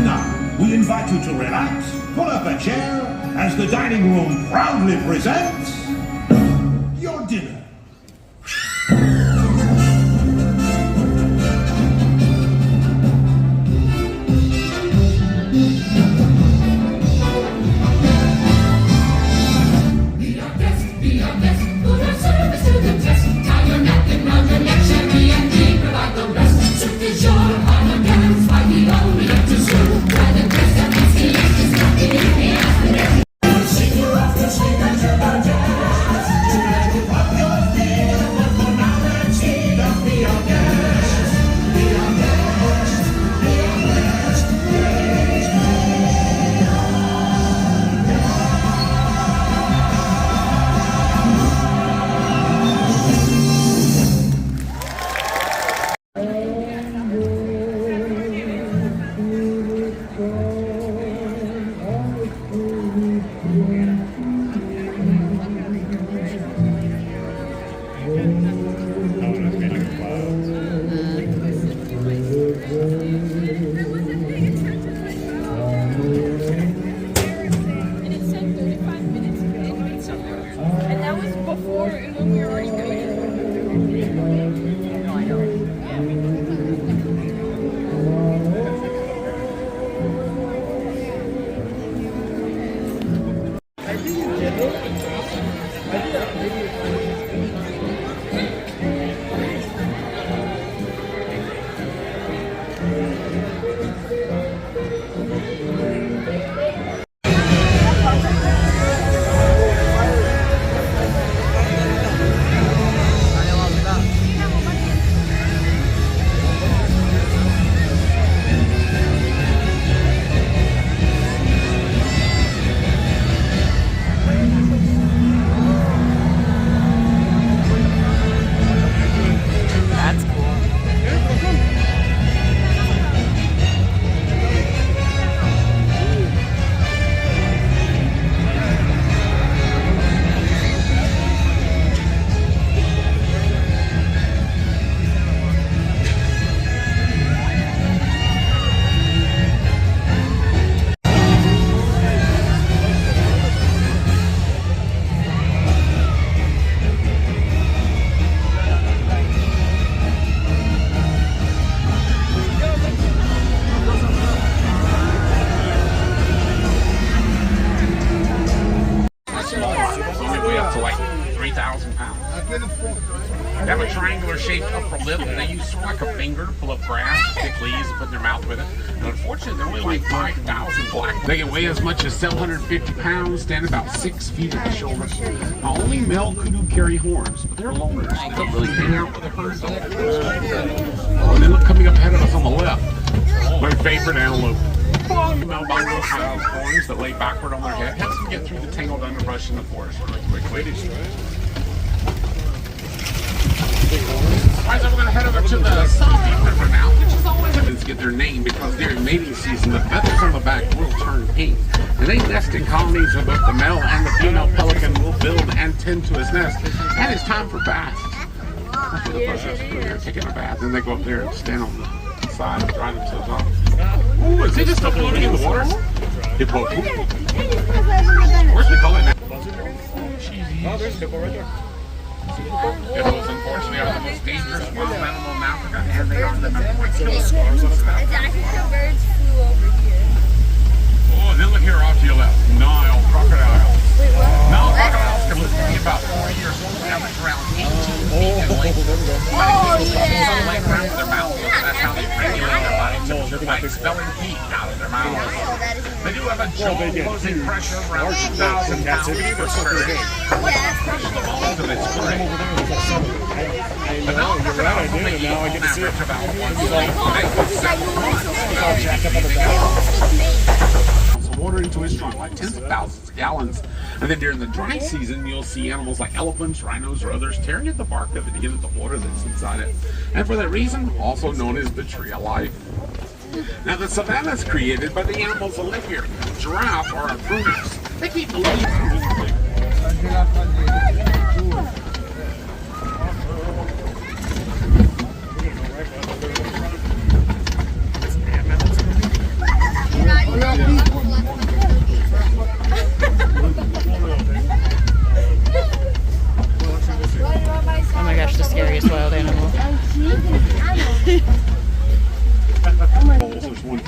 Now, we invite you to relax, pull up a chair, as the dining room proudly presents your dinner. They have a triangular shaped upper lip, and they use sort of like a finger to pull up grass, thick leaves, and put in their mouth with it. And unfortunately, they're only like 5,000 black. They can weigh as much as 750 pounds, stand about 6 feet at the shoulder. Now, only male kudu carry horns, but they're loners. They don't really hang out with the herd. Oh, and then look coming up ahead of us on the left, my favorite antelope. Male bongo have horns that lay backward on their head. Helps them get through the tangled underbrush in the forest really quickly. Alright, so we're going to head over to the Salty River now, which is always to get their name because during mating season, the feathers on the back will turn pink. And they nest in colonies where both the male and the female pelican will build and tend to his nest. And it's time for baths. That's what the buzzards do. They're taking a bath. Then they go up there and stand on the side and dry themselves off. Ooh, is he just still floating in the water? Hippo. Where's we call it now? Oh, there's a hippo right there. Hippos, unfortunately, are the most dangerous wild animal in Africa, and they are the number one killer. I think the birds flew over here. Oh, and then look here off to your left. Nile crocodiles. Wait, what? Nile crocodiles can live to be about 4 years old, average around 18 feet in length. Oh, yeah. Some lay around with their mouth. That's how they regulate their body temperature by expelling heat out of their mouths. They do have a jaw closing pressure of around 2,000 pounds per square inch. Crush the bones of its prey. But now crocodiles only eat on average about 1 ounce of water into his trunk, like tens of thousands of gallons. And then during the dry season, you'll see animals like elephants, rhinos, or others tearing at the bark of it to get at the water that's inside it. And for that reason, also known as the tree of life. Now, the savanna is created by the animals that live here. Giraffe are fruiters. They keep the leaves.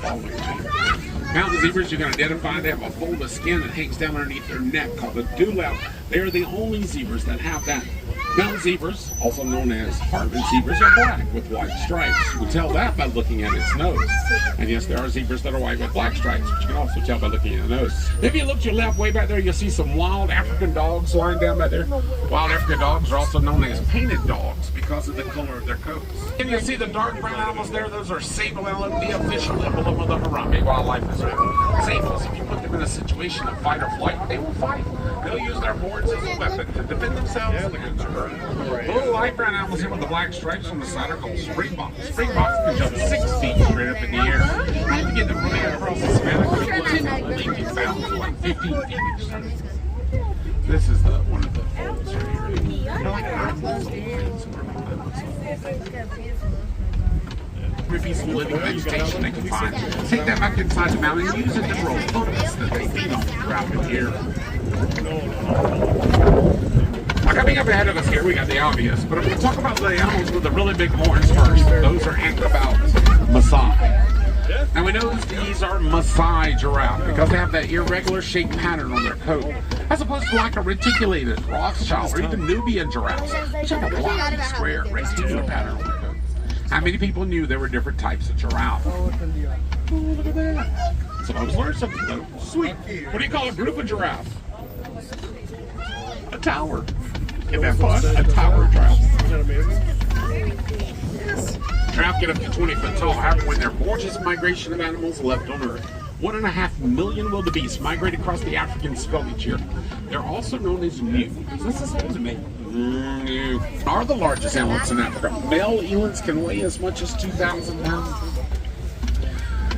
following to you. Mountain zebras, you can identify, they have a fold of skin that hangs down underneath their neck called the dewlap. They are the only zebras that have that. Mountain zebras, also known as Hartman zebras, are black with white stripes. You can tell that by looking at its nose. And yes, there are zebras that are white with black stripes, but you can also tell by looking at the nose. If you look to your left, way back there, you'll see some wild African dogs lying down back there. Wild African dogs are also known as painted dogs because of the color of their coats. And you see the dark brown animals there, those are sable elephant, the official emblem of the Harambe Wildlife Reserve. Sables, if you put them in a situation of fight or flight, they will fight. They'll use their horns as a weapon to defend themselves against their herd. The little light brown animals here with the black stripes on the side are called springboks. Springboks can jump 6 feet straight up in the air. I had to get them running across the savannah. They can bounce like 15 feet each time. This is one of the folds right here. They're like animals. Every piece of living vegetation they can find. Take that back inside the mountain and use it to grow fungus that they feed on throughout the year. Coming up ahead of us here, we got the obvious, but I'm going to talk about the animals with the really big horns first. Those are Ankabout Maasai. Now we know these are Maasai giraffe because they have that irregular shaped pattern on their coat, as opposed to like a reticulated Rothschild or even Nubian giraffes, which have a blocky, square, rectangular pattern on their coat. How many people knew there were different types of giraffe? Oh, look at that. So I was learning something though. Sweet. What do you call a group of giraffe? A tower. Isn't that fun? A tower of giraffe. Isn't that amazing? Giraffe get up to 20 foot tall. However, when their gorgeous migration of animals left on Earth, 1.5 million wildebeest migrate across the African swell each year. They're also known as new. This is supposed to make new. Are the largest antelopes in Africa. Male elands can weigh as much as 2,000 pounds.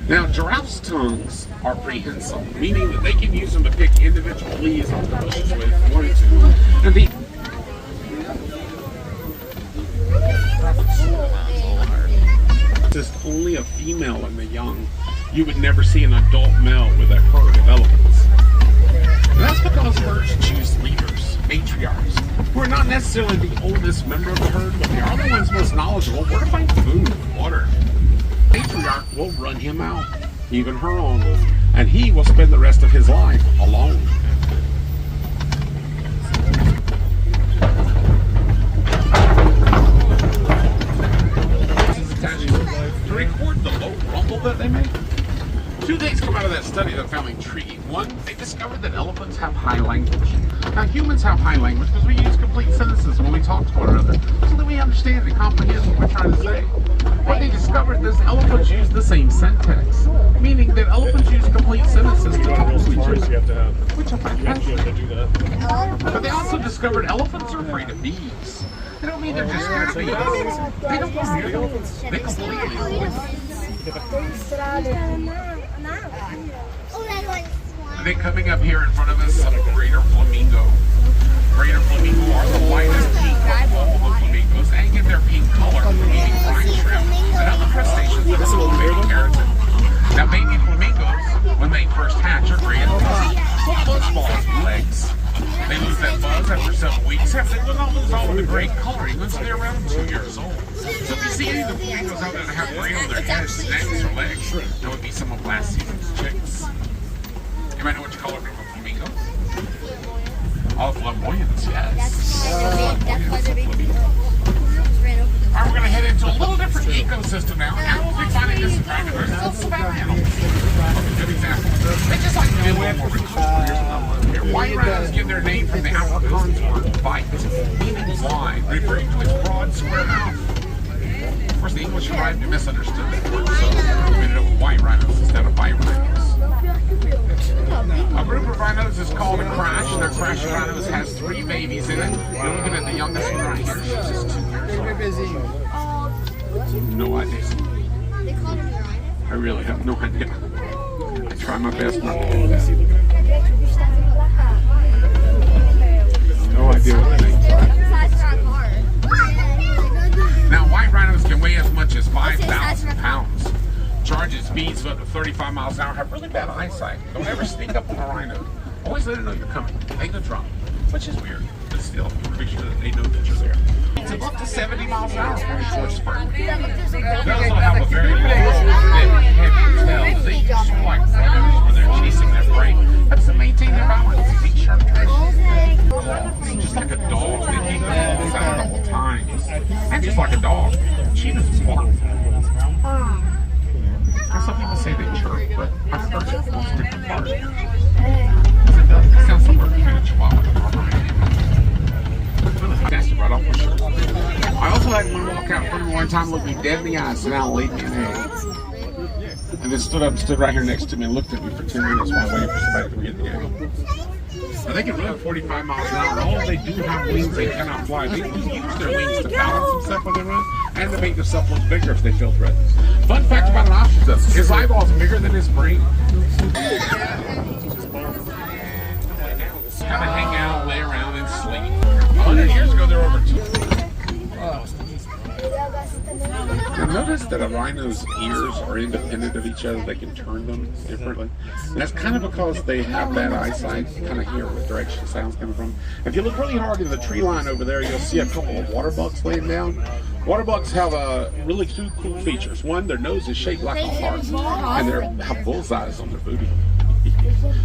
Now, giraffes' tongues are prehensile, meaning that they can use them to pick individual leaves off the bushes with if they wanted to. And the just only a female in the young. You would never see an adult male with a herd of elephants. And that's because herds choose leaders, matriarchs, who are not necessarily the oldest member of the herd, but they are the ones most knowledgeable where to find food and water. The matriarch will run him out, even her own, and he will spend the rest of his life alone. To record the low rumble that they make. 2 things come out of that study that I found intriguing. One, they discovered that elephants have high language. Now, humans have high language because we use complete sentences when we talk to one another, so that we understand and comprehend what we're trying to say. What they discovered is elephants use the same syntax, meaning that elephants use complete sentences to talk to each other, which I find fascinating. But they also discovered elephants are afraid of bees. They don't mean they're just scared of bees. They don't want elephants. They completely avoid them. And then coming up here in front of us, some greater flamingo. Greater flamingo are the lightest pink of all the flamingos. They get their pink color from eating brine shrimp and other crustaceans that are full of baby keratin. Now, baby flamingos, when they first hatch, are gray and fuzzy, full of buzz legs. They lose that buzz after several weeks. After they lose all of the gray coloring once they're around 2 years old. So if you see any of the flamingos out there that have gray on their heads, necks, or legs, that would be some of last season's chicks. You might know what you call a group of flamingo. Oh, flamboyants, yes. That's why they're big. Alright, we're going to head into a little different ecosystem now. Animals we find in this environment are still savannah animals. A good example. They just like to be a little more recluse. Here's another one here. White rhinos get their name from the Afrikaans word vite, meaning wide, referring to its broad, square mouth. Of course, the English arrived and misunderstood that word, so we ended up with white rhinos instead of vite rhinos. A group of rhinos is called a crash, and a crash of rhinos has 3 babies in it. We're looking at the youngest one right here. She's just 2 years old. No idea. I really have no idea. I try my best not to do that. No idea what the names are. Now, white rhinos can weigh as much as 5,000 pounds. Charge at speeds of up to 35 miles an hour, have really bad eyesight. Don't ever sneak up on a rhino. Always let it know you're coming. They go drunk, which is weird, but still, make sure that they know that you're there. It's up to 70 miles an hour for a short spurt. They also have a very long, thick, heavy tail. me dead in the eyes, sit down and laid me an egg. And then stood right here next to me and looked at me for 10 minutes while waiting for somebody to get the egg. Now they can run 45 miles an hour. Although they do have wings, they cannot fly. They do use their wings to balance themselves when they run and to make themselves look bigger if they feel threatened. Fun fact about an ostrich though, his eyeball's bigger than his brain. Kind of hang out, lay around, and sleep. 100 years ago, there were over 2. Now notice that a rhino's ears are independent of each other. They can turn them differently. And that's kind of because they have bad eyesight, kind of hear what direction sound's coming from. If you look really hard in the tree line over there, you'll see a couple of water bucks laying down. Water bucks have really two cool features. One, their nose is shaped like a heart, and they have bullseyes on their booty.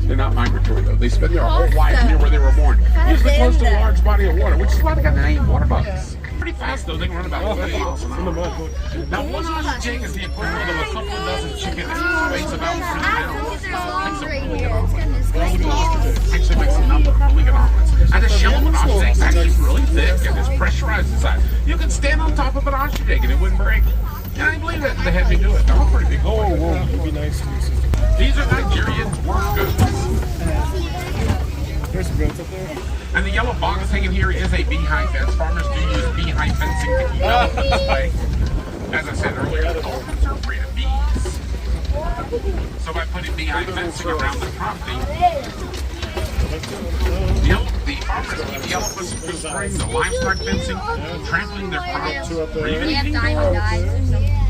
They're not migratory though. They spend their whole life near where they were born, usually close to a large body of water, which is why they got the name water bucks. Pretty fast though, they can run about 30 miles an hour. Now one ostrich egg is the equivalent of a couple of dozen chicken eggs, weighs about 3 pounds. Actually makes a number of really good omelets. And the shell of an ostrich egg is actually really thick and it's pressurized inside. You can stand on top of an ostrich egg and it wouldn't break. And I believe that they had me do it. I'm a pretty big boy. It'd be nice to see. These are Nigerian dwarf goats. There's some goats up there. And the yellow box hanging here is a beehive fence. Farmers do use beehive fencing to keep elephants away. As I said earlier, elephants are afraid of bees. So by putting beehive fencing around the property, the farmers keep the elephants from spring, the livestock fencing, trampling their crops, or even eating the crops.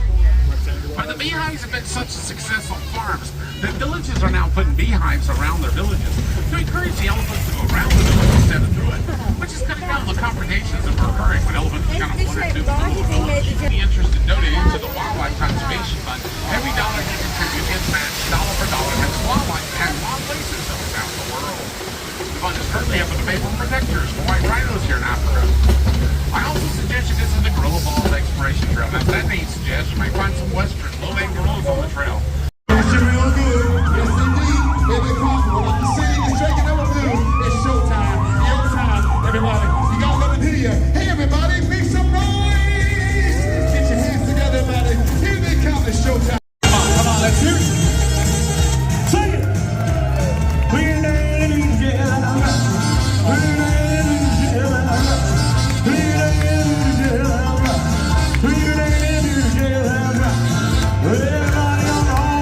But the beehives have been such a success on farms that villages are now putting beehives around their villages to encourage the elephants to go around the village instead of through it, which is cutting down the confrontations that were occurring when elephants kind of wanted to through the village. Be interested in donating to the Wildlife Conservation Fund. Every dollar you contribute is matched dollar for dollar, and the wildlife has wild places around the world. The fund is currently up with the faithful protectors for white rhinos here in Africa. I also suggest you visit the Gorilla Falls Exploration Trail. Now, that name suggests you might find some western low-land gorillas on the trail. Real good. Yes, indeed. Baby, what I'm saying is shaking up a blue. It's showtime. Your time, everybody. You gotta let me hear you. Hey, everybody, make some noise. Get your hands together, everybody. Here they come. It's showtime. Come on, let's hear it. Sing it. Everybody on the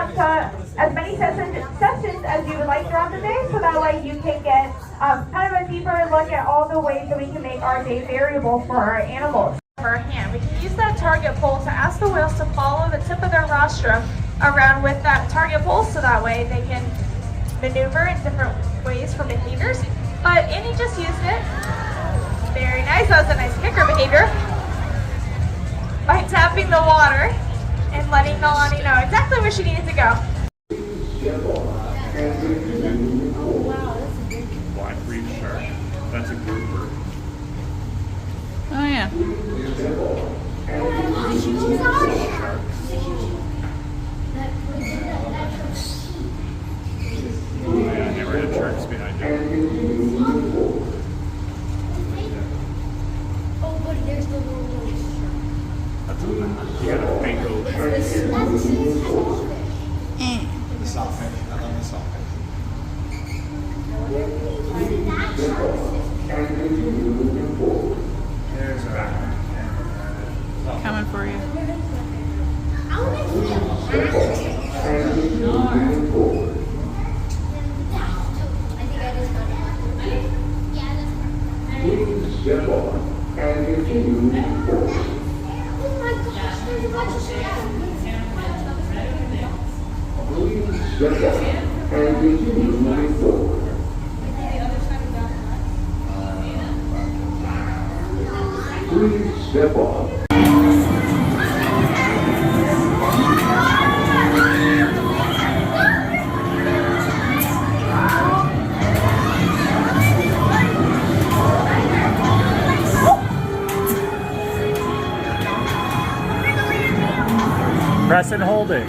come to as many sessions as you would like throughout the day, so that way you can get kind of a deeper look at all the ways that we can make our day variable for our animals. For our hand, we can use that target pole to ask the whales to follow the tip of their rostrum around with that target pole, so that way they can maneuver in different ways for behaviors. But Annie just used it. Very nice. That was a nice kicker behavior. By tapping the water and letting Melanie know exactly where she needed to go. Black reef shark. That's a grouper. Oh yeah. Oh yeah, I never had sharks behind you. Oh, buddy, there's the little one. That's a, you got a mango shark. That's The sawfish. I love the sawfish. There's a Coming for you. I want to see I think I just got it. Yeah, that's Step on and continue. Oh my gosh, there's a bunch of Please step on and continue moving forward. Please step on. Press and hold it.